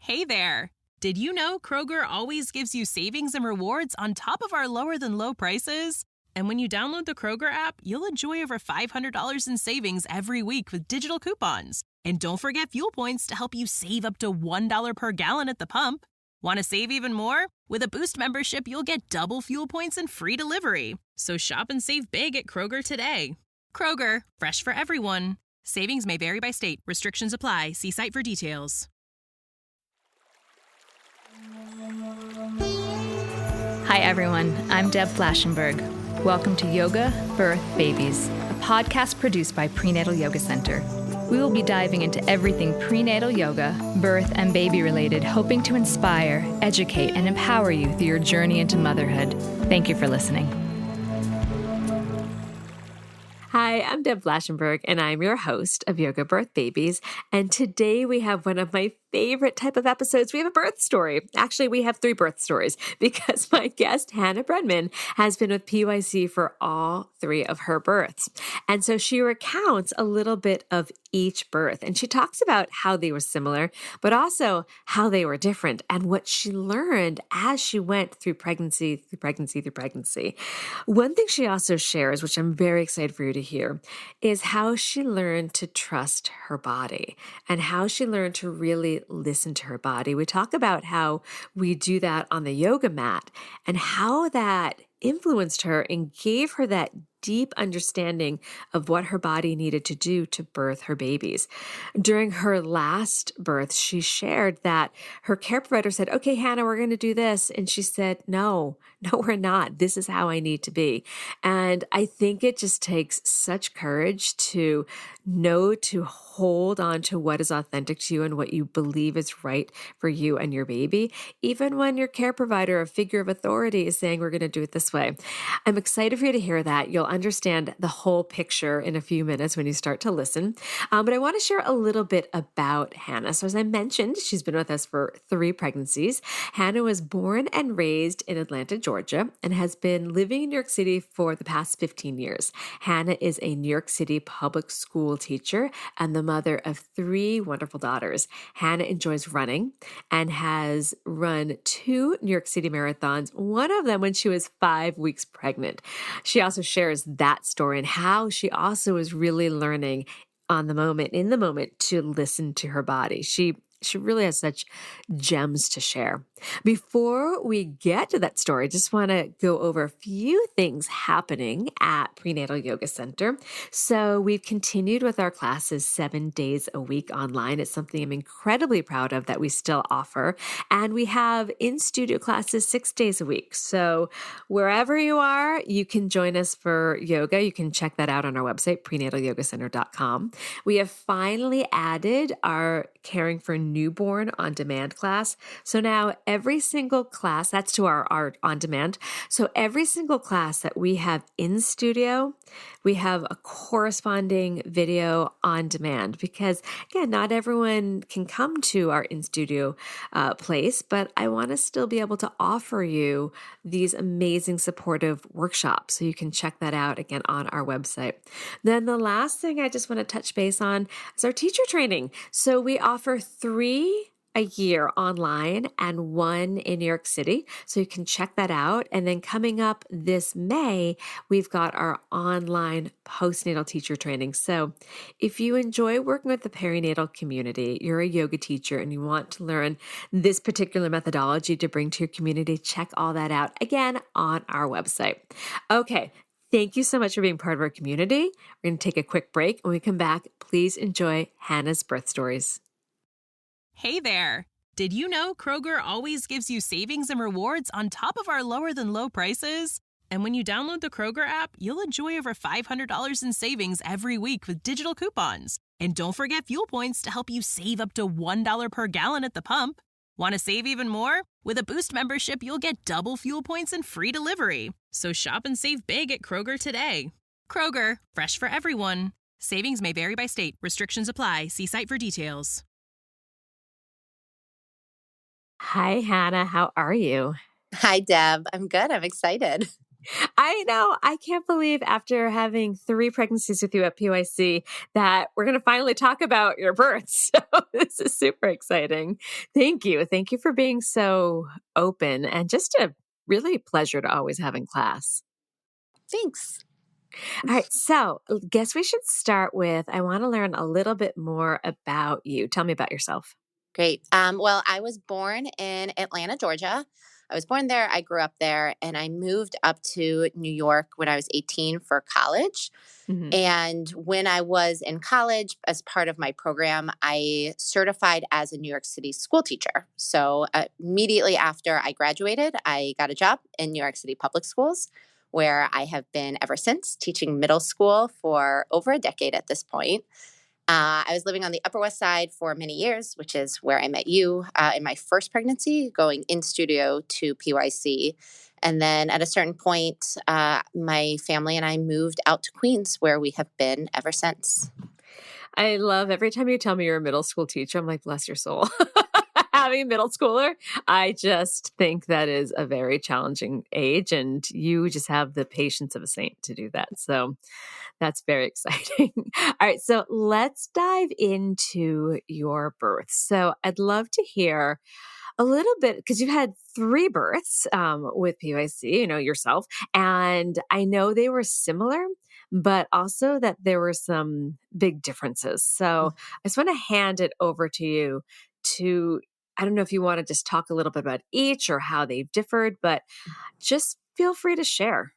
Hey there! Did you know Kroger always gives you savings and rewards on top of our lower than low prices? And when you download the Kroger app, you'll enjoy over $500 in savings every week with digital coupons. And don't forget fuel points to help you save up to $1 per gallon at the pump. Want to save even more? With a Boost membership, you'll get double fuel points and free delivery. So shop and save big at Kroger today. Kroger, fresh for everyone. Savings may vary by state. Restrictions apply. See site for details. Hi everyone, I'm Deb Flashenberg. Welcome to Yoga, Birth, Babies, a podcast produced by Prenatal Yoga Center. We will be diving into everything prenatal yoga, birth, and baby related, hoping to inspire, educate, and empower you through your journey into motherhood. Thank you for listening. Hi, I'm Deb Flashenberg, and I'm your host of Yoga Birth Babies. And today we have one of my favorite type of episodes. We have a birth story. Actually, we have 3 birth stories because my guest, Hannah Brenman, has been with PYC for all 3 of her births. And so she recounts a little bit of each birth. And she talks about how they were similar, but also how they were different and what she learned as she went through pregnancy. One thing she also shares, which I'm very excited for you to hear, is how she learned to trust her body and how she learned to really listen to her body. We talk about how we do that on the yoga mat and how that influenced her and gave her that deep understanding of what her body needed to do to birth her babies. During her last birth, she shared that her care provider said, "Okay, Hannah, we're going to do this." And she said, no, we're not. This is how I need to be. And I think it just takes such courage to know to hold on to what is authentic to you and what you believe is right for you and your baby, even when your care provider, a figure of authority, is saying, we're going to do it this way. I'm excited for you to hear that. You'll understand the whole picture in a few minutes when you start to listen. But I want to share a little bit about Hannah. So as I mentioned, she's been with us for 3 pregnancies. Hannah was born and raised in Atlanta, Georgia, and has been living in New York City for the past 15 years. Hannah is a New York City public school teacher and the mother of 3 wonderful daughters. Hannah enjoys running and has run 2 New York City marathons, one of them when she was 5 weeks pregnant. She also shares that story and how she also is really learning in the moment to listen to her body. She really has such gems to share. Before we get to that story, I just want to go over a few things happening at Prenatal Yoga Center. So we've continued with our classes 7 days a week online. It's something I'm incredibly proud of that we still offer. And we have in-studio classes 6 days a week. So wherever you are, you can join us for yoga. You can check that out on our website, prenatalyogacenter.com. We have finally added our Caring for Newborn on demand class. So now every single class, that's to our on demand. So every single class that we have in studio, we have a corresponding video on demand because, again, not everyone can come to our in studio place, but I want to still be able to offer you these amazing supportive workshops. So you can check that out again on our website. Then the last thing I just want to touch base on is our teacher training. So we offer 3 a year online and 1 in New York City. So you can check that out. And then coming up this May, we've got our online postnatal teacher training. So if you enjoy working with the perinatal community, you're a yoga teacher and you want to learn this particular methodology to bring to your community, check all that out again on our website. Okay. Thank you so much for being part of our community. We're going to take a quick break. When we come back, please enjoy Hannah's birth stories. Hey there! Did you know Kroger always gives you savings and rewards on top of our lower than low prices? And when you download the Kroger app, you'll enjoy over $500 in savings every week with digital coupons. And don't forget fuel points to help you save up to $1 per gallon at the pump. Want to save even more? With a Boost membership, you'll get double fuel points and free delivery. So shop and save big at Kroger today. Kroger, fresh for everyone. Savings may vary by state. Restrictions apply. See site for details. Hi, Hannah. How are you? Hi, Deb. I'm good. I'm excited. I know. I can't believe after having 3 pregnancies with you at PYC that we're going to finally talk about your births. So this is super exciting. Thank you. Thank you for being so open and just a really pleasure to always have in class. Thanks. All right. So guess we should start with, I want to learn a little bit more about you. Tell me about yourself. Great. Well, I was born in Atlanta, Georgia. I was born there. I grew up there, and I moved up to New York when I was 18 for college. Hmm. And when I was in college, as part of my program, I certified as a New York City school teacher. So immediately after I graduated, I got a job in New York City public schools, where I have been ever since, teaching middle school for over a decade at this point. I was living on the Upper West Side for many years, which is where I met you in my first pregnancy, going in studio to PYC. And then at a certain point, my family and I moved out to Queens, where we have been ever since. I love every time you tell me you're a middle school teacher, I'm like, bless your soul. Having a middle schooler, I just think that is a very challenging age, and you just have the patience of a saint to do that. So that's very exciting. All right. So let's dive into your birth. So I'd love to hear a little bit because you've had 3 births with PYC, yourself. And I know they were similar, but also that there were some big differences. So I just want to hand it over to you to, I don't know if you want to just talk a little bit about each or how they've differed, but just feel free to share.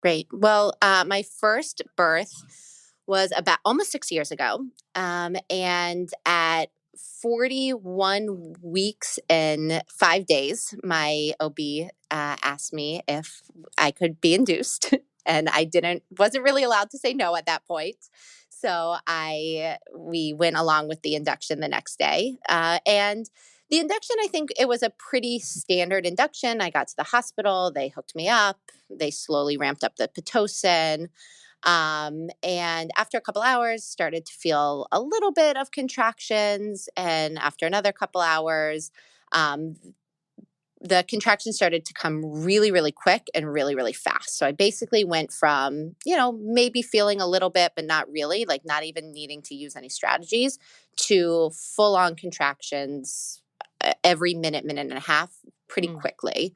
Great. Well, my first birth was about almost 6 years ago. And at 41 weeks and 5 days, my OB asked me if I could be induced. And I wasn't really allowed to say no at that point. So we went along with the induction the next day. And the induction, I think it was a pretty standard induction. I got to the hospital, they hooked me up, they slowly ramped up the Pitocin. And after a couple hours, started to feel a little bit of contractions. And after another couple hours, um, the contractions started to come really, really quick and really, really fast. So I basically went from, maybe feeling a little bit, but not really, like not even needing to use any strategies, to full on contractions every minute, minute and a half pretty quickly.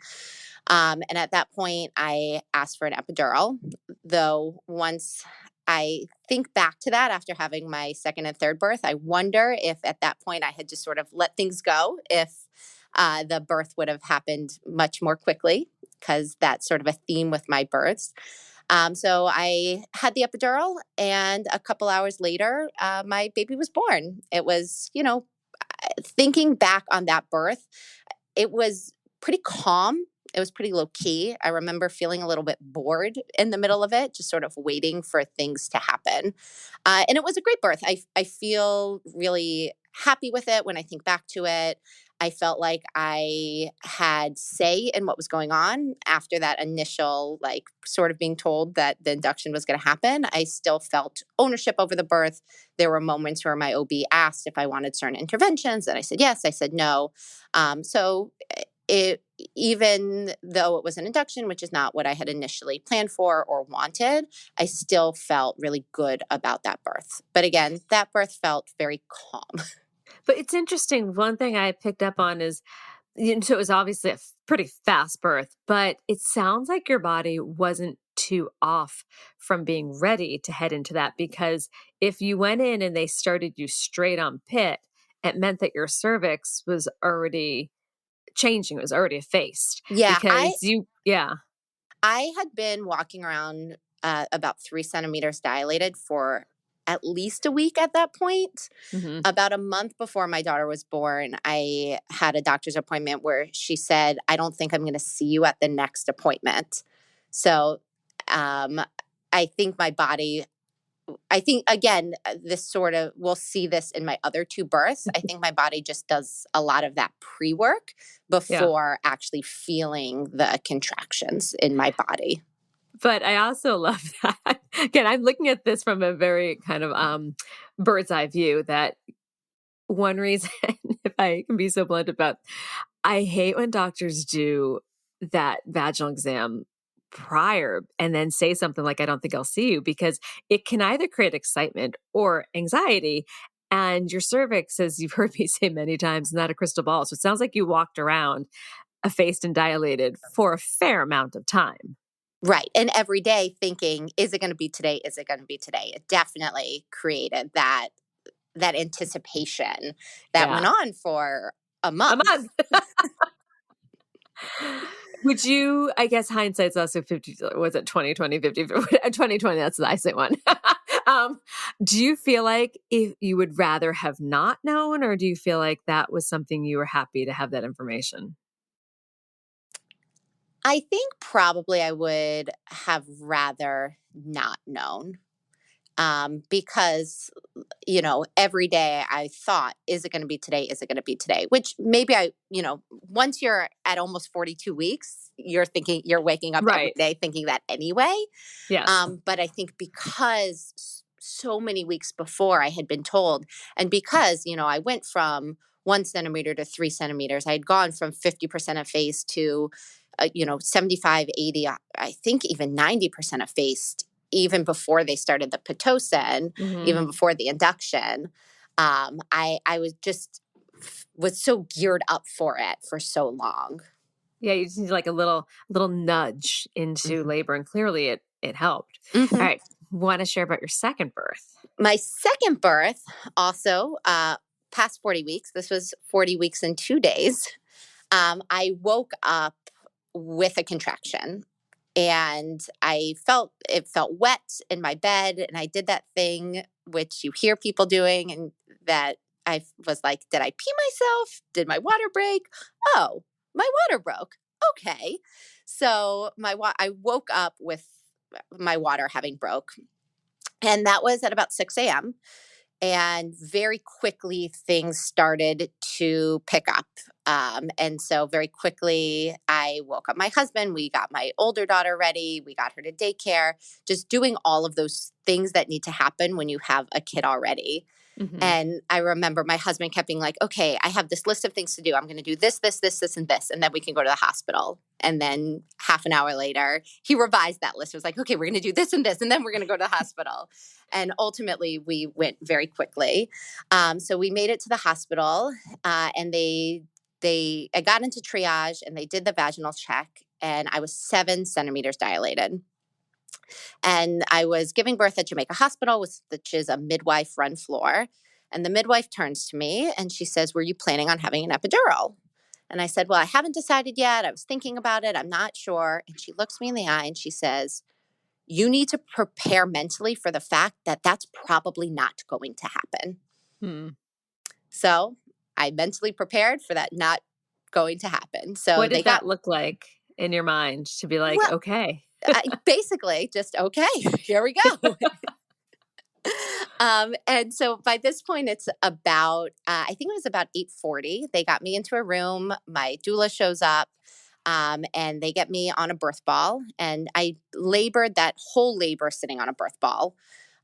And at that point, I asked for an epidural, though once I think back to that after having my second and third birth, I wonder if at that point I had just sort of let things go, if the birth would have happened much more quickly, because that's sort of a theme with my births. So I had the epidural, and a couple hours later, my baby was born. It was, thinking back on that birth, it was pretty calm. It was pretty low key. I remember feeling a little bit bored in the middle of it, just sort of waiting for things to happen. And it was a great birth. I feel really happy with it when I think back to it. I felt like I had say in what was going on after that initial, like, sort of being told that the induction was going to happen. I still felt ownership over the birth. There were moments where my OB asked if I wanted certain interventions, and I said yes. I said no. So it, even though it was an induction, which is not what I had initially planned for or wanted, I still felt really good about that birth. But again, that birth felt very calm. But it's interesting. One thing I picked up on is, so it was obviously a pretty fast birth, but it sounds like your body wasn't too off from being ready to head into that, because if you went in and they started you straight on pit, it meant that your cervix was already changing. It was already effaced Yeah, because yeah. I had been walking around about 3 centimeters dilated for at least a week at that point. Hmm. About a month before my daughter was born, I had a doctor's appointment where she said, "I don't think I'm going to see you at the next appointment." So um, I think my body, I think, again, this sort of, we'll see this in my other 2 births. I think my body just does a lot of that pre work Yeah. before actually feeling the contractions in my body. But I also love that. Again, I'm looking at this from a very kind of bird's eye view, that one reason, if I can be so blunt about, I hate when doctors do that vaginal exam prior and then say something like, I don't think I'll see you, because it can either create excitement or anxiety. And your cervix, as you've heard me say many times, is not a crystal ball. So it sounds like you walked around effaced and dilated for a fair amount of time. Right. And every day thinking, is it going to be today? Is it going to be today? It definitely created that anticipation that went on for a A month. month. Would you, I guess hindsight's also 50, was it 2020, 50, 2020, that's the ISIT one. Do you feel like if you would rather have not known, or do you feel like that was something you were happy to have that information? I think probably I would have rather not known, because every day I thought, is it going to be today? Is it going to be today? Which maybe once you're at almost 42 weeks, you're waking up every Right. day thinking that anyway. Yes. But I think because so many weeks before I had been told, and because, I went from 1 centimeter to 3 centimeters, I had gone from 50% effaced to, 75, 80, I think even 90% effaced, even before they started the Pitocin, even before the induction. I was so geared up for it for so long. Yeah, you just need like a little nudge into labor, and clearly it helped. Mm-hmm. All right. Want to share about your second birth? My second birth also past 40 weeks. This was 40 weeks and 2 days. I woke up with a contraction, and it felt wet in my bed, and I did that thing which you hear people doing, and that I was like, did I pee myself? Did my water break? Oh, my water broke. Okay. So I woke up with my water having broke, and that was at about 6 a.m. And very quickly, things started to pick up. And so very quickly, I woke up my husband. We got my older daughter ready. We got her to daycare, just doing all of those things that need to happen when you have a kid already. And I remember my husband kept being like, okay, I have this list of things to do. I'm going to do this, this, this, this, and this, and then we can go to the hospital. And then half an hour later, he revised that list. It was like, okay, we're going to do this and this, and then we're going to go to the hospital. And ultimately, we went very quickly. So we made it to the hospital, and I got into triage, and they did the vaginal check, and I was 7 centimeters dilated. And I was giving birth at Jamaica Hospital, which is a midwife run floor. And the midwife turns to me and she says, were you planning on having an epidural? And I said, well, I haven't decided yet. I was thinking about it. I'm not sure. And she looks me in the eye and she says, you need to prepare mentally for the fact that that's probably not going to happen. So I mentally prepared for that not going to happen. So what did that look like in your mind to be like, well, okay? Basically just, okay, here we go. And so by this point, it's about, I think it was about 8:40. They got me into a room. My doula shows up, and they get me on a birth ball. And I labored that whole labor sitting on a birth ball.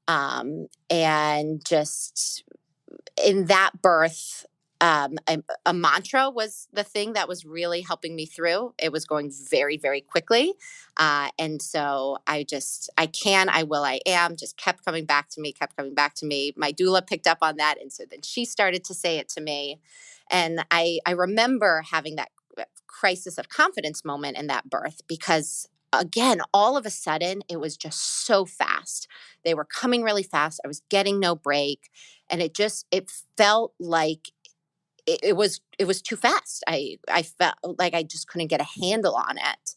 And just in that birth, a mantra was the thing that was really helping me through. It was going very, very quickly. And so I will, I am, just kept coming back to me. My doula picked up on that. And so then she started to say it to me. And I remember having that crisis of confidence moment in that birth, because again, all of a sudden, it was just so fast. They were coming really fast. I was getting no break. And it felt like it was too fast. I felt like I just couldn't get a handle on it.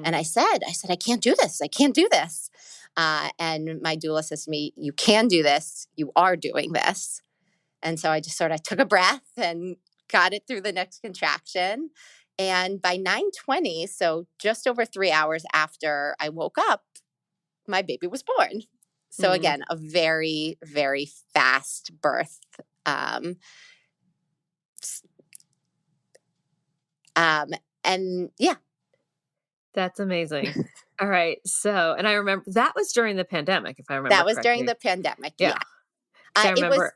And I said, I can't do this. I can't do this. And my doula says to me, you can do this. You are doing this. And so I just sort of took a breath and got it through the next contraction. And by 9:20, so just over 3 hours after I woke up, my baby was born. So again, a very, very fast birth. And yeah. That's amazing. All right. So, and I remember that was during the pandemic, if I remember correctly. That was during the pandemic. Yeah. I remember.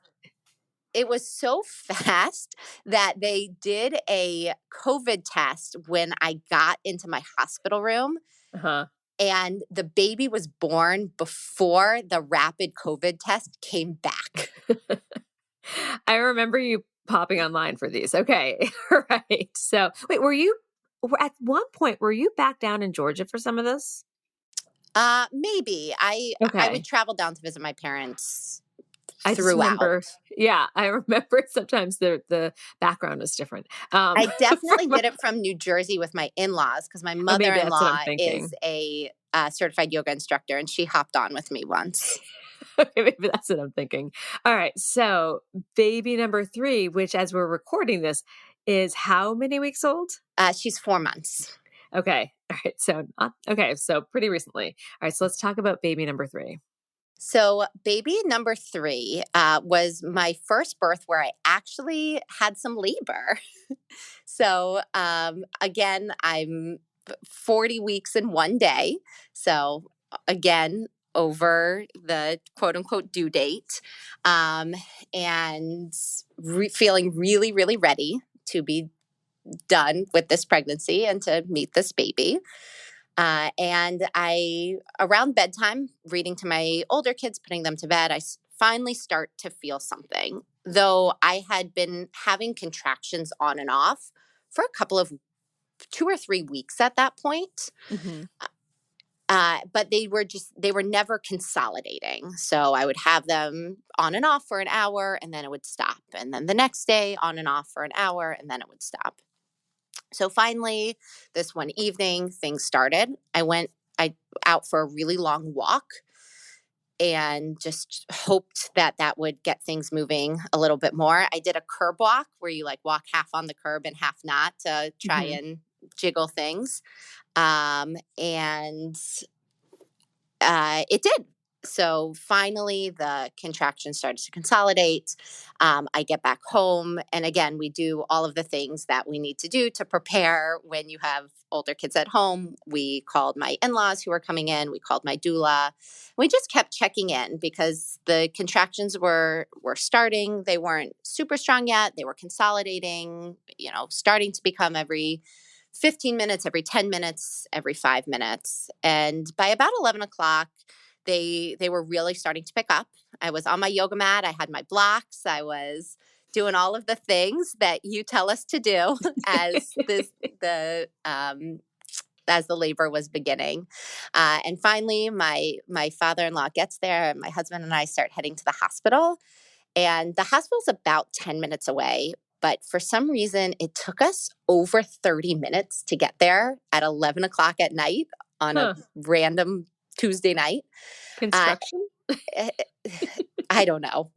It was so fast that they did a COVID test when I got into my hospital room. And the baby was born before the rapid COVID test came back. I remember you popping online for these. Okay. All right. So wait, at one point, were you back down in Georgia for some of this? Maybe I would Okay. travel down to visit my parents I just throughout. remember, yeah, I remember sometimes the background is different. I definitely From, did it from New Jersey with my in-laws because my oh, maybe that's what I'm mother-in-law is thinking. a certified yoga instructor, and she hopped on with me once. Maybe that's what I'm thinking. All right. So baby number 3, which as we're recording this is how many weeks old? She's 4 months. Okay. All right. So, okay. So pretty recently. All right. So let's talk about baby number 3. So, baby number 3 was my first birth where I actually had some labor. So, again, I'm 40 weeks in one day. So, again, over the quote unquote due date, and feeling really, really ready to be done with this pregnancy and to meet this baby. And around bedtime, reading to my older kids, putting them to bed, I finally start to feel something. Though I had been having contractions on and off for a couple of 2 or 3 weeks at that point. Mm-hmm. But they were never consolidating. So I would have them on and off for an hour and then it would stop. And then the next day on and off for an hour and then it would stop. So finally, this one evening, things started. I out for a really long walk and just hoped that that would get things moving a little bit more. I did a curb walk where you like walk half on the curb and half not to try Mm-hmm. and jiggle things. And it did. So finally, the contraction started to consolidate. I get back home. And again, we do all of the things that we need to do to prepare when you have older kids at home. We called my in laws who were coming in. We called my doula. We just kept checking in because the contractions were starting. They weren't super strong yet. They were consolidating, starting to become every 15 minutes, every 10 minutes, every 5 minutes. And by about 11 o'clock, they were really starting to pick up. I was on my yoga mat. I had my blocks. I was doing all of the things that you tell us to do as the labor was beginning. And finally, my father-in-law gets there, and my husband and I start heading to the hospital. And the hospital's about 10 minutes away. But for some reason, it took us over 30 minutes to get there at 11 o'clock at night on a random Tuesday night. Construction? I don't know.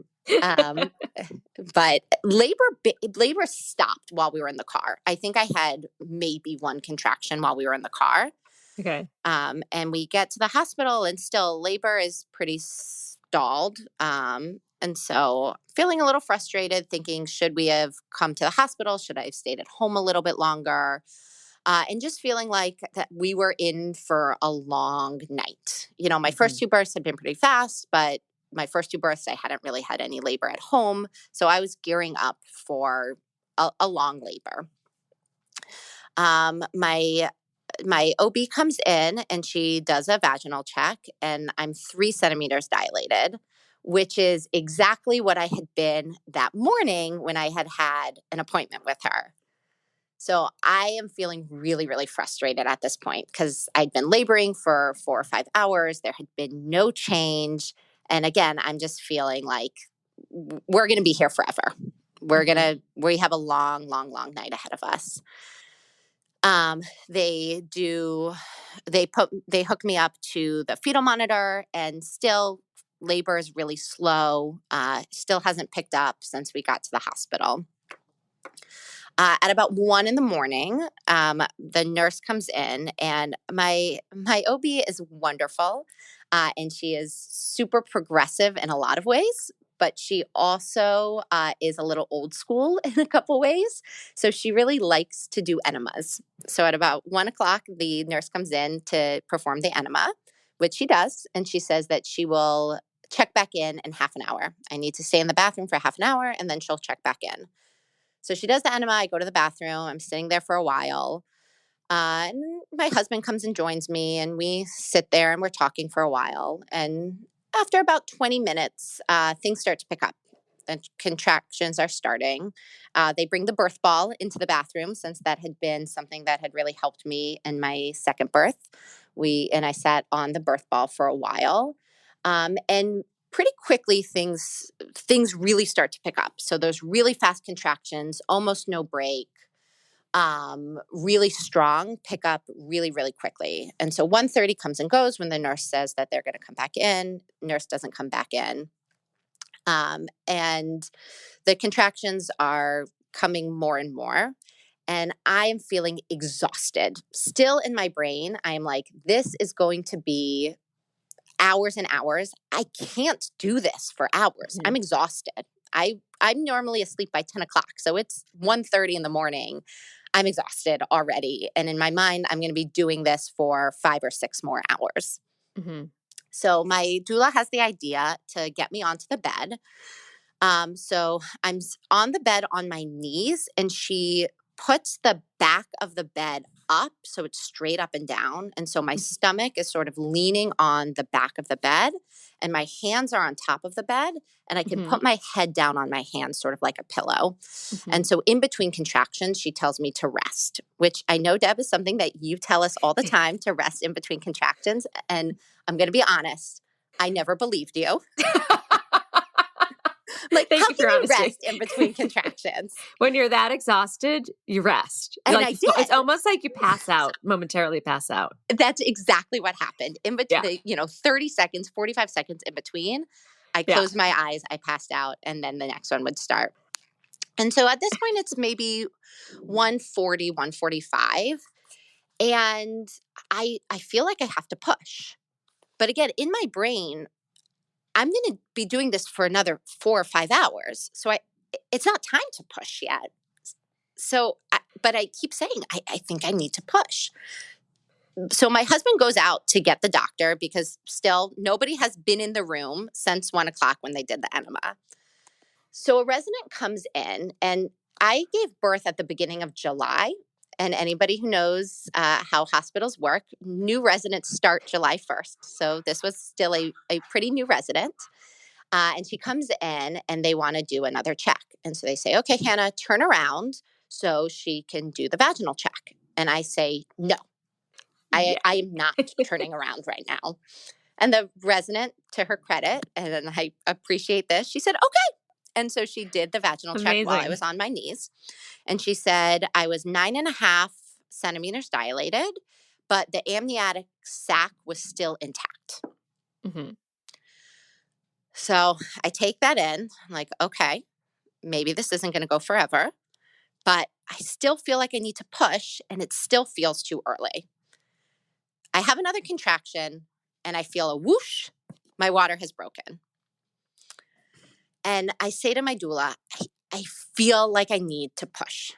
But labor stopped while we were in the car. I think I had maybe one contraction while we were in the car. Okay. And we get to the hospital and still labor is pretty stalled. And so feeling a little frustrated, thinking, should we have come to the hospital? Should I have stayed at home a little bit longer? And just feeling like that we were in for a long night. My first 2 births had been pretty fast, but my first 2 births, I hadn't really had any labor at home. So I was gearing up for a long labor. My OB comes in and she does a vaginal check, and I'm 3 centimeters dilated, which is exactly what I had been that morning when I had an appointment with her. So I am feeling really, really frustrated at this point because I'd been laboring for 4 or 5 hours. There had been no change. And again, I'm just feeling like we're going to be here forever. We have a long, long, long night ahead of us. They hook me up to the fetal monitor, and still labor is really slow. Still hasn't picked up since we got to the hospital. At about 1 a.m, the nurse comes in, and my OB is wonderful, and she is super progressive in a lot of ways. But she also is a little old school in a couple ways. So she really likes to do enemas. So at about 1 o'clock, the nurse comes in to perform the enema, which she does. And she says that she will check back in half an hour. I need to stay in the bathroom for half an hour, and then she'll check back in. So she does the enema. I go to the bathroom. I'm sitting there for a while. And my husband comes and joins me, and we sit there and we're talking for a while. And after about 20 minutes, things start to pick up. The contractions are starting. They bring the birth ball into the bathroom, since that had been something that had really helped me in my second birth. I sat on the birth ball for a while, and pretty quickly things really start to pick up. So those really fast contractions, almost no break, really strong, pick up really, really quickly. And so 1:30 comes and goes when the nurse says that they're going to come back in. Nurse doesn't come back in. And the contractions are coming more and more. And I am feeling exhausted. Still in my brain, I'm like, this is going to be hours and hours. I can't do this for hours. I'm exhausted. I'm normally asleep by 10 o'clock. So it's 1:30 in the morning. I'm exhausted already. And in my mind, I'm going to be doing this for 5 or 6 more hours. Mm-hmm. So my doula has the idea to get me onto the bed. So I'm on the bed on my knees, and she puts the back of the bed up so it's straight up and down. And so my stomach is sort of leaning on the back of the bed, and my hands are on top of the bed, and I can put my head down on my hands, sort of like a pillow. And so in between contractions, she tells me to rest, which I know, Deb, is something that you tell us all the time, to rest in between contractions. And I'm going to be honest, I never believed you. Like, Thank how you can for you honesty. rest in between contractions? When you're that exhausted, you rest. And like, I did. It's almost like you pass out, momentarily pass out. That's exactly what happened. In between, 30 seconds, 45 seconds in between, I closed my eyes, I passed out, and then the next one would start. And so at this point, it's maybe 1:40, 1:45. And I feel like I have to push. But again, in my brain, I'm going to be doing this for another 4 or 5 hours. So it's not time to push yet. So, but I keep saying, I think I need to push. So my husband goes out to get the doctor, because still nobody has been in the room since 1 o'clock when they did the enema. So a resident comes in, and I gave birth at the beginning of July. And anybody who knows how hospitals work, new residents start July 1st. So this was still a pretty new resident. And she comes in, and they want to do another check. And so they say, okay, Hannah, turn around so she can do the vaginal check. And I say, no, I am not turning around right now. And the resident, to her credit, and I appreciate this, she said, okay. And so she did the vaginal check while I was on my knees. And she said I was 9.5 centimeters dilated, but the amniotic sac was still intact. So I take that in. I'm like, okay, maybe this isn't going to go forever, but I still feel like I need to push, and it still feels too early. I have another contraction, and I feel a whoosh. My water has broken. And I say to my doula, I feel like I need to push.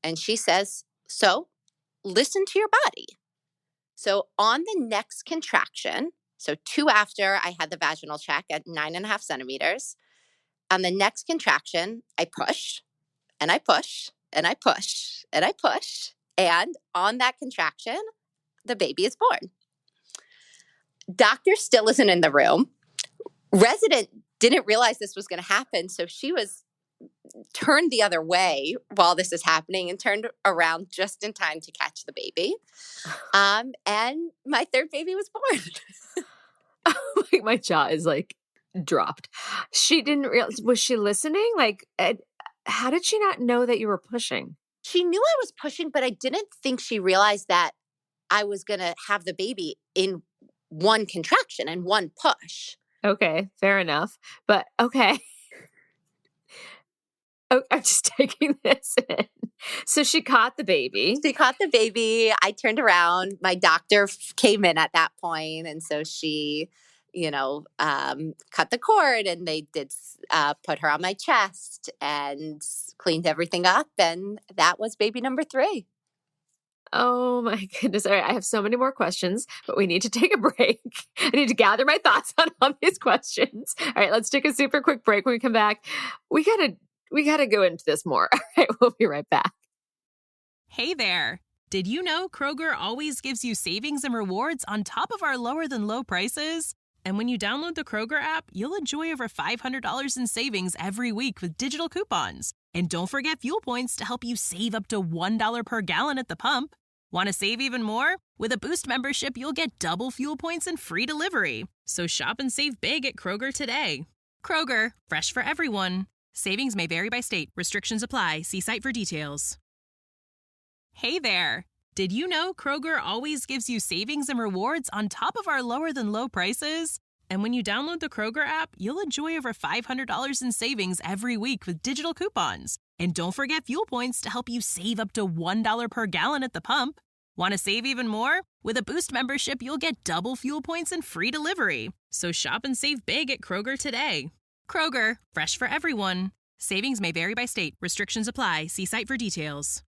And she says, so listen to your body. So on the next contraction, so 2 after I had the vaginal check at 9.5 centimeters, on the next contraction, I push, and I push, and I push, and I push. And on that contraction, the baby is born. Doctor still isn't in the room. Resident didn't realize this was going to happen. So she was turned the other way while this is happening, and turned around just in time to catch the baby. And my third baby was born. My jaw is like dropped. She didn't realize. Was she listening? Like, how did she not know that you were pushing? She knew I was pushing, but I didn't think she realized that I was going to have the baby in one contraction and one push. Okay, fair enough. But okay. Oh, I'm just taking this in. So she caught the baby. She caught the baby. I turned around. My doctor came in at that point, and so she, cut the cord, and they did put her on my chest and cleaned everything up, and that was baby number 3. Oh my goodness. All right. I have so many more questions, but we need to take a break. I need to gather my thoughts on all these questions. All right. Let's take a super quick break. When we come back, we gotta go into this more. All right. We'll be right back. Hey there. Did you know Kroger always gives you savings and rewards on top of our lower than low prices? And when you download the Kroger app, you'll enjoy over $500 in savings every week with digital coupons. And don't forget fuel points to help you save up to $1 per gallon at the pump. Want to save even more? With a Boost membership, you'll get double fuel points and free delivery. So shop and save big at Kroger today. Kroger, fresh for everyone. Savings may vary by state. Restrictions apply. See site for details. Hey there! Did you know Kroger always gives you savings and rewards on top of our lower than low prices? And when you download the Kroger app, you'll enjoy over $500 in savings every week with digital coupons. And don't forget fuel points to help you save up to $1 per gallon at the pump. Want to save even more? With a Boost membership, you'll get double fuel points and free delivery. So shop and save big at Kroger today. Kroger, fresh for everyone. Savings may vary by state. Restrictions apply. See site for details.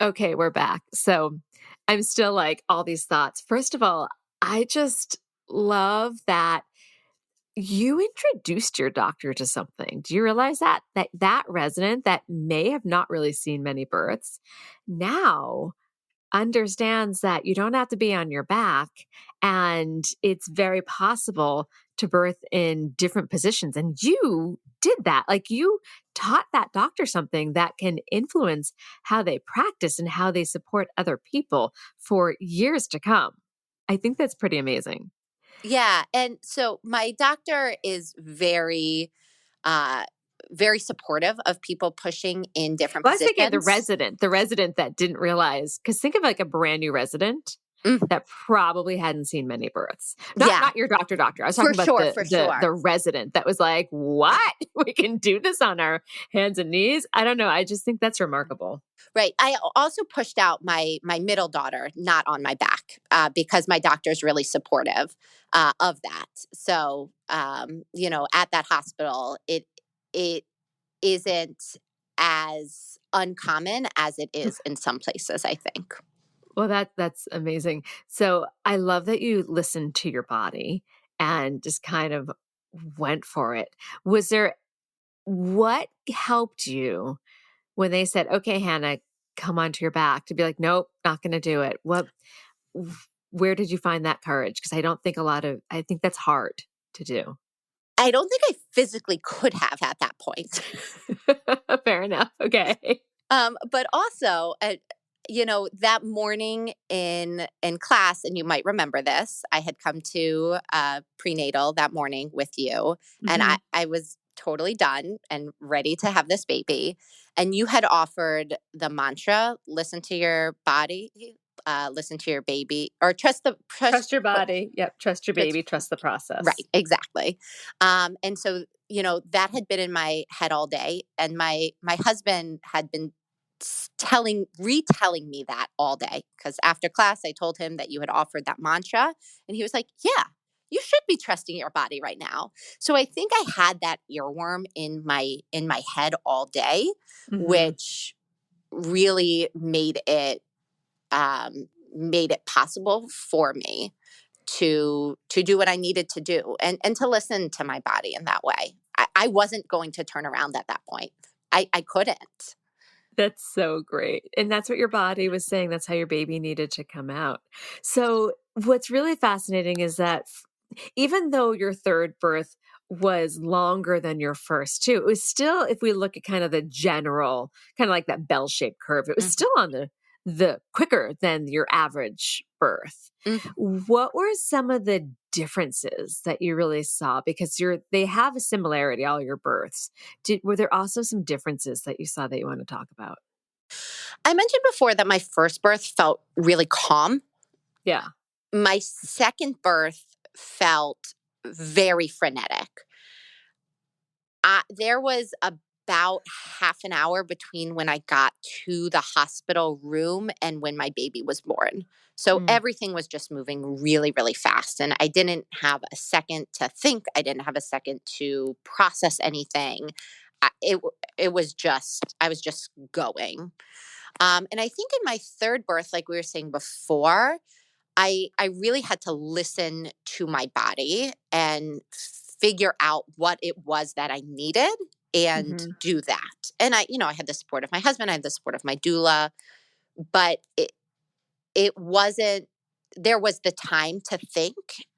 Okay, we're back. So I'm still like all these thoughts. First of all, I just love that you introduced your doctor to something. Do you realize that that resident that may have not really seen many births now understands that you don't have to be on your back and it's very possible to birth in different positions. And you did that. Like you taught that doctor something that can influence how they practice and how they support other people for years to come. I think that's pretty amazing. Yeah. And so my doctor is uh, very supportive of people pushing in different Well, I was thinking positions. the resident that didn't realize, because think of like a brand new resident Mhm. that probably hadn't seen many births. Yeah, Not your doctor. I was for talking about sure, for the sure. resident that was like, "What? We can do this on our hands and knees?" I don't know. I just think that's remarkable. Right. I also pushed out my middle daughter not on my back because my doctor's really supportive of that. So at that hospital, it isn't as uncommon as it is in some places, I think. Well, that's amazing. So I love that you listened to your body and just kind of went for it. Was there what helped you when they said, "Okay, Hannah, come onto your back," to be like, "Nope, not going to do it." Where did you find that courage? Because I think that's hard to do. I don't think I physically could have at that point. Fair enough. Okay. But also, that morning in class, and you might remember this, I had come to prenatal that morning with you, and Mhm. I was totally done and ready to have this baby. And you had offered the mantra: listen to your body, listen to your baby, or Trust your body. Yep. Trust your trust baby. Trust the Right, process. exactly. And so, that had been in my head all day, and my husband had been retelling me that all day. Because after class, I told him that you had offered that mantra, and he was like, "Yeah, you should be trusting your body right now." So I think I had that earworm in my head all day, Mhm. which really made it possible for me to do what I needed to do and to listen to my body in that way. I wasn't going to turn around at that point. I couldn't. That's so great. And that's what your body was saying. That's how your baby needed to come out. So, what's really fascinating is that even though your third birth was longer than your first two, it was still, if we look at kind of the general, kind of like that bell shaped curve, it was Mhm, still on the quicker than your average birth. mhm. What were some of the differences that you really saw? Because they have a similarity, all your births. Were there also some differences that you saw that you want to talk about? I mentioned before that my first birth felt really calm. Yeah. My second birth felt very frenetic. There was about half an hour between when I got to the hospital room and when my baby was born. So Mm. everything was just moving really, really fast. And I didn't have a second to think. I didn't have a second to process anything. It was just, I was just going. And I think in my third birth, like we were saying before, I really had to listen to my body and figure out what it was that I needed and Mm-hmm. do that. And I had the support of my husband, I had the support of my doula, but it wasn't, there was the time to think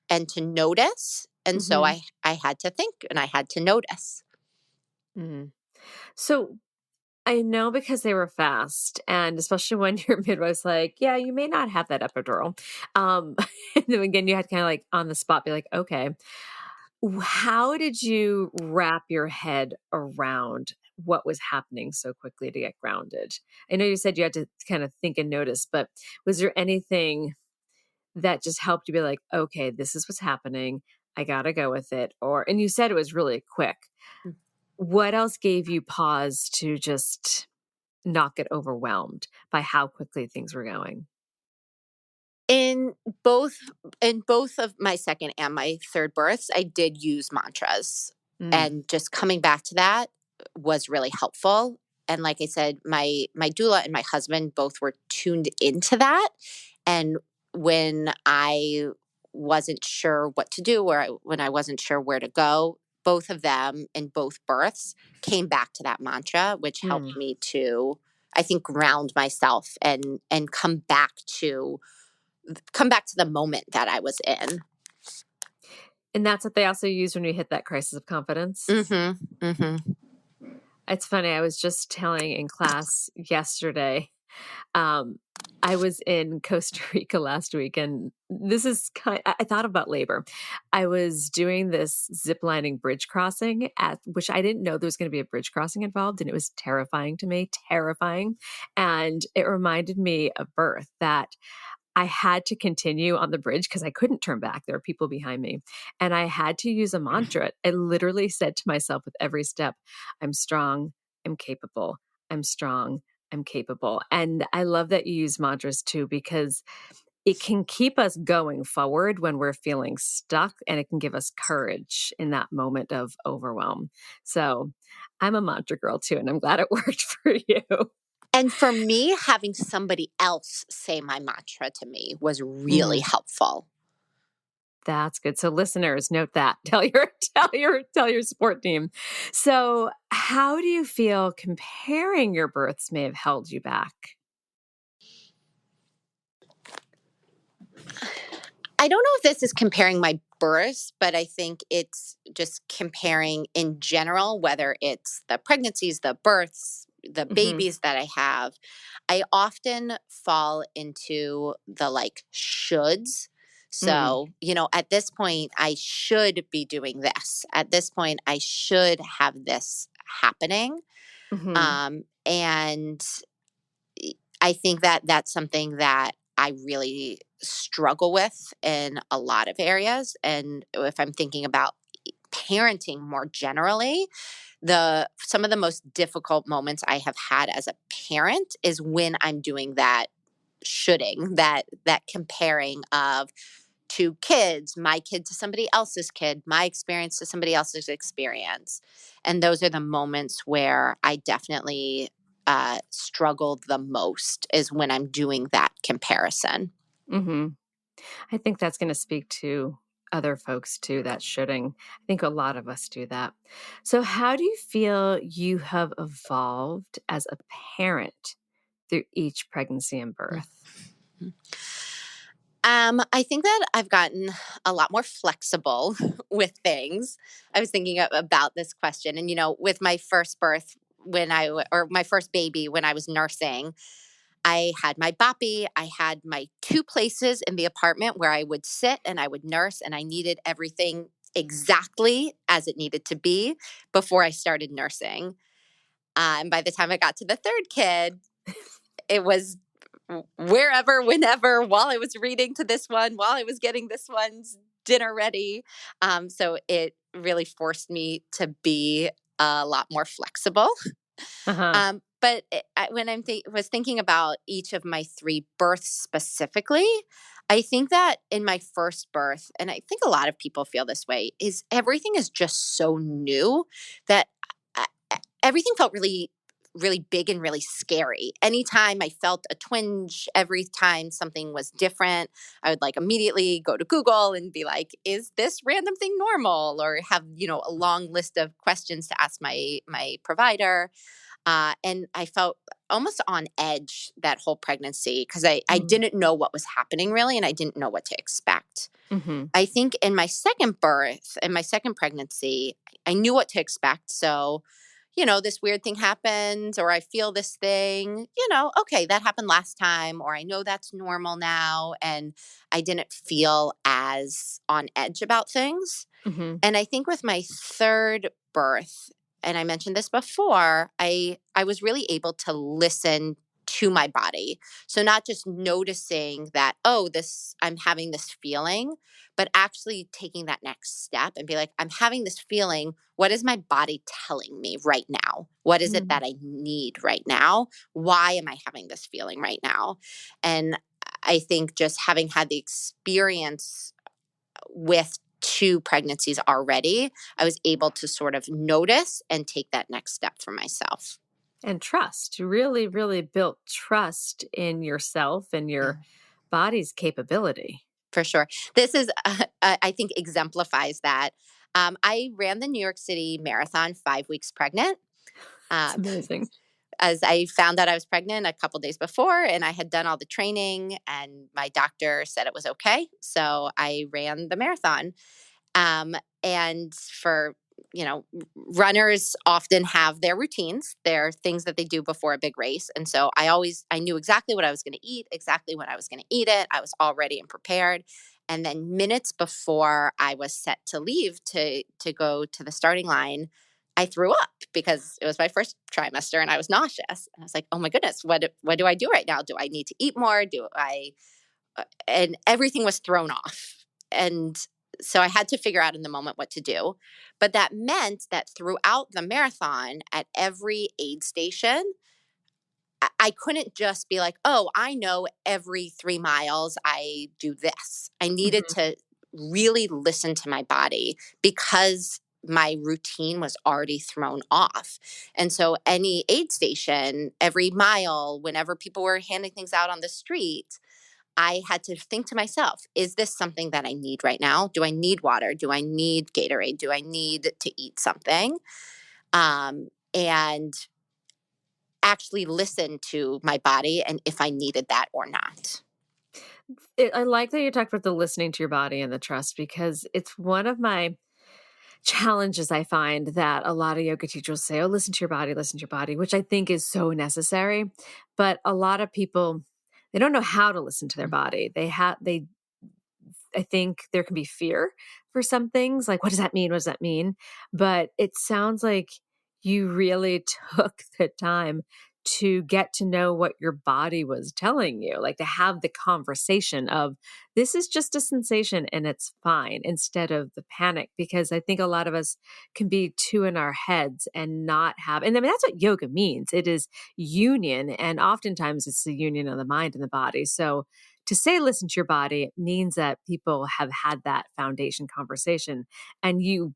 and to notice. And so Mm-hmm. I had to think and I had to notice. Mm-hmm. So I know because they were fast, and especially when your midwife's like, "Yeah, you may not have that epidural." Um, and then again, you had to kind of like on the spot be like, "Okay, how did you wrap your head around what was happening so quickly to get grounded?" I know you said you had to kind of think and notice, but was there anything that just helped you be like, "Okay, this is what's happening. I gotta go with it," or and you said it was really quick. What else gave you pause to just not get overwhelmed by how quickly things were going? In both in both of my second and my third births, I did use mantras. Mm, And just coming back to that was really helpful. And like I said, my doula and my husband both were tuned into that. And when I wasn't sure what to do, or when I wasn't sure where to go, both of them in both births came back to that mantra, which mm. helped me to, I think, ground myself and come back to the moment that I was in. And that's what they also use when you hit that crisis of confidence? Mhm. Mhm. It's funny, I was just telling in class yesterday, um, I was in Costa Rica last week, and this is I thought about labor. I was doing this ziplining bridge crossing at which I didn't know there was gonna be a bridge crossing involved, and it was terrifying to me, terrifying, and it reminded me of birth that I had to continue on the bridge because I couldn't turn back. There were people behind me. And I had to use a mantra. I literally said to myself with every step, I'm strong, I'm capable, I'm strong, I'm capable. And I love that you use mantras too, because it can keep us going forward when we're feeling stuck, and it can give us courage in that moment of overwhelm. So I'm a mantra girl too, and I'm glad it worked for you. And for me, having somebody else say my mantra to me was really helpful. That's good. So listeners, note that. Tell your support team. So, how do you feel comparing your births may have held you back? I don't know if this is comparing my births, but I think it's just comparing in general, whether it's the pregnancies, the births, the Mhm. babies that I have. I often fall into the like shoulds. Mm. So, at this point, I should be doing this. At this point, I should have this happening. Mhm. And I think that that's something that I really struggle with in a lot of areas. And if I'm thinking about parenting more generally, the some of the most difficult moments I have had as a parent is when I'm doing that shoulding, that comparing of two kids, my kid to somebody else's kid, my experience to somebody else's experience. And those are the moments where I definitely struggle the most, is when I'm doing that comparison. Mhm. I think that's going to speak to other folks too, that shoulding. I think a lot of us do that. So, how do you feel you have evolved as a parent through each pregnancy and birth? I think that I've gotten a lot more flexible with things. I was thinking about this question, and with my first birth, or my first baby when I was nursing, I had my boppy. I had my two places in the apartment where I would sit and I would nurse, and I needed everything exactly as it needed to be before I started nursing. And by the time I got to the third kid, it was wherever, whenever, while I was reading to this one, while I was getting this one's dinner ready. So it really forced me to be a lot more flexible. Uh-huh. But when was thinking about each of my three births specifically, I think that in my first birth, and I think a lot of people feel this way, is everything is just so new that everything felt really really big and really scary. Anytime I felt a twinge, every time something was different, I would like immediately go to Google and be like, is this random thing normal? Or have, a long list of questions to ask my provider. And I felt almost on edge that whole pregnancy because I didn't know what was happening really, and I didn't know what to expect. Mm-hmm. I think in my second birth, in my second pregnancy, I knew what to expect. So, this weird thing happens, or I feel this thing, okay, that happened last time, or I know that's normal now. And I didn't feel as on edge about things. Mm-hmm. And I think with my third birth, and I mentioned this before, I was really able to listen to my body. So not just noticing that, oh, I'm having this feeling, but actually taking that next step and be like, I'm having this feeling. What is my body telling me right now? What is it that I need right now? Why am I having this feeling right now? And I think just having had the experience with two pregnancies already, I was able to sort of notice and take that next step for myself. And trust. You really, really built trust in yourself and your body's capability. For sure. This is, I think, exemplifies that. I ran the New York City Marathon 5 weeks pregnant. It's amazing. As I found out I was pregnant a couple days before, and I had done all the training, and my doctor said it was okay. So I ran the marathon. And for, runners often have their routines, their things that they do before a big race. And so I knew exactly what I was going to eat, exactly when I was going to eat it. I was all ready and prepared. And then minutes before I was set to leave to go to the starting line, I threw up because it was my first trimester and I was nauseous. And I was like, oh my goodness, what do I do right now? Do I need to eat more? And everything was thrown off. And so I had to figure out in the moment what to do. But that meant that throughout the marathon, at every aid station, I couldn't just be like, oh, I know every 3 miles I do this. I needed to really listen to my body because my routine was already thrown off. And so any aid station, every mile, whenever people were handing things out on the street, I had to think to myself, is this something that I need right now? Do I need water? Do I need Gatorade? Do I need to eat something? And actually listen to my body and if I needed that or not. I like that you talked about the listening to your body and the trust because it's one of my challenges I find that a lot of yoga teachers say, oh, listen to your body, which I think is so necessary. But a lot of people, they don't know how to listen to their body. I think there can be fear for some things. Like, what does that mean? What does that mean? But it sounds like you really took the time to get to know what your body was telling you, like to have the conversation of this is just a sensation and it's fine instead of the panic. Because I think a lot of us can be too in our heads and not have, and I mean, that's what yoga means. It is union. And oftentimes it's the union of the mind and the body. So to say listen to your body means that people have had that foundation conversation and you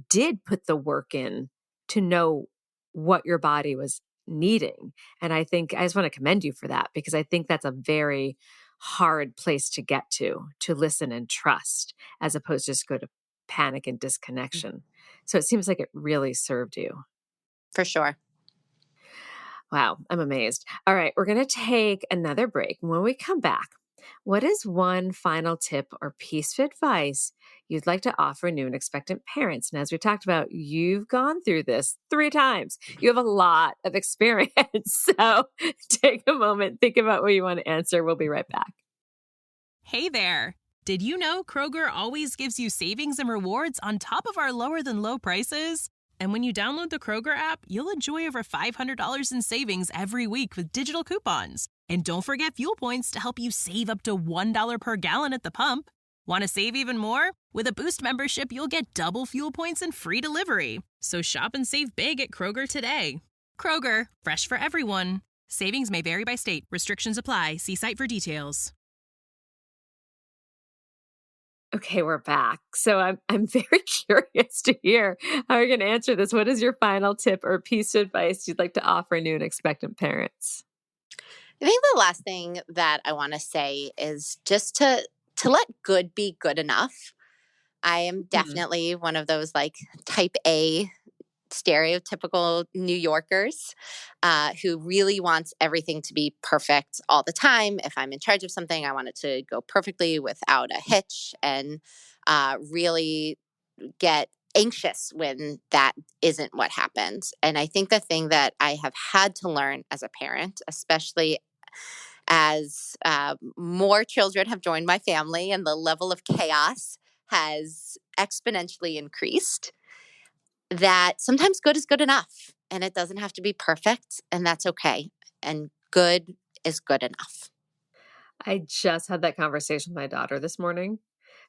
did put the work in to know what your body was needing. And I think I just want to commend you for that because I think that's a very hard place to get to listen and trust as opposed to just go to panic and disconnection. So it seems like it really served you. For sure. Wow, I'm amazed. All right, we're going to take another break. When we come back, what is one final tip or piece of advice you'd like to offer new and expectant parents? And as we talked about, you've gone through this 3 times. You have a lot of experience. So take a moment, think about what you want to answer. We'll be right back. Hey there. Did you know Kroger always gives you savings and rewards on top of our lower than low prices? And when you download the Kroger app, you'll enjoy over $500 in savings every week with digital coupons. And don't forget fuel points to help you save up to $1 per gallon at the pump. Want to save even more? With a Boost membership, you'll get double fuel points and free delivery. So shop and save big at Kroger today. Kroger, fresh for everyone. Savings may vary by state. Restrictions apply. See site for details. Okay, we're back. So I'm very curious to hear how you're going to answer this. What is your final tip or piece of advice you'd like to offer new and expectant parents? I think the last thing that I want to say is just to let good be good enough. I am Mhm. definitely one of those like type A stereotypical New Yorkers who really wants everything to be perfect all the time. If I'm in charge of something, I want it to go perfectly without a hitch, and really get anxious when that isn't what happens. And I think the thing that I have had to learn as a parent, especially as more children have joined my family and the level of chaos has exponentially increased, that sometimes good is good enough and it doesn't have to be perfect, and that's okay. And good is good enough. I just had that conversation with my daughter this morning.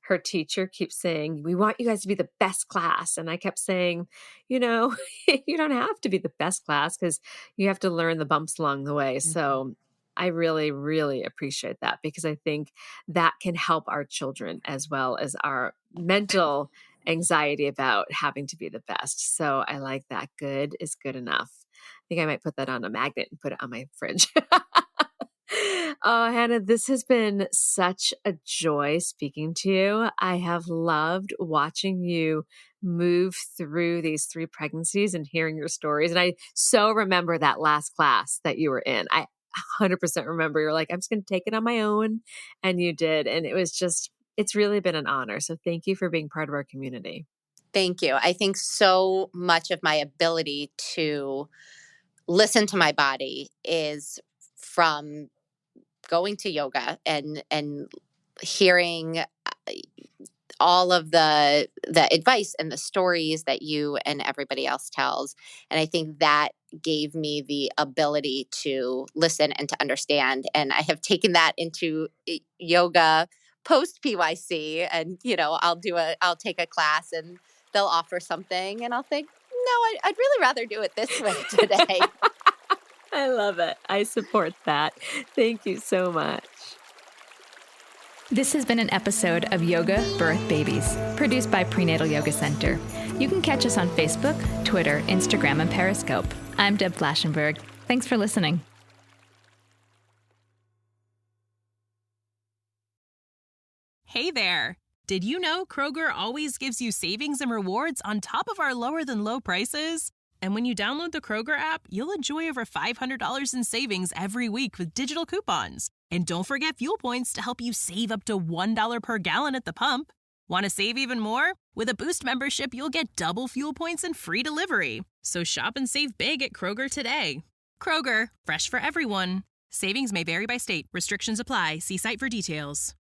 Her teacher keeps saying, "We want you guys to be the best class." And I kept saying, you know, you don't have to be the best class because you have to learn the bumps along the way. Mhm. So I really, really appreciate that because I think that can help our children as well as our mental anxiety about having to be the best. So I like that. Good is good enough. I think I might put that on a magnet and put it on my fridge. Oh, Hannah, this has been such a joy speaking to you. I have loved watching you move through these 3 pregnancies and hearing your stories. And I so remember that last class that you were in. I 100% remember you're like, I'm just going to take it on my own. And you did. And it was just, it's really been an honor. So thank you for being part of our community. Thank you. I think so much of my ability to listen to my body is from going to yoga and hearing all of the advice and the stories that you and everybody else tells. And I think that gave me the ability to listen and to understand, and I have taken that into yoga post PYC. And I'll take a class and they'll offer something and I'll think, no, I'd really rather do it this way today. I love it. I support that. Thank you so much. This has been an episode of Yoga Birth Babies, produced by Prenatal Yoga Center. You can catch us on Facebook, Twitter, Instagram, and Periscope. I'm Deb Flashenberg. Thanks for listening. Hey there! Did you know Kroger always gives you savings and rewards on top of our lower than low prices? And when you download the Kroger app, you'll enjoy over $500 in savings every week with digital coupons. And don't forget fuel points to help you save up to $1 per gallon at the pump. Want to save even more? With a Boost membership, you'll get double fuel points and free delivery. So shop and save big at Kroger today. Kroger, fresh for everyone. Savings may vary by state. Restrictions apply. See site for details.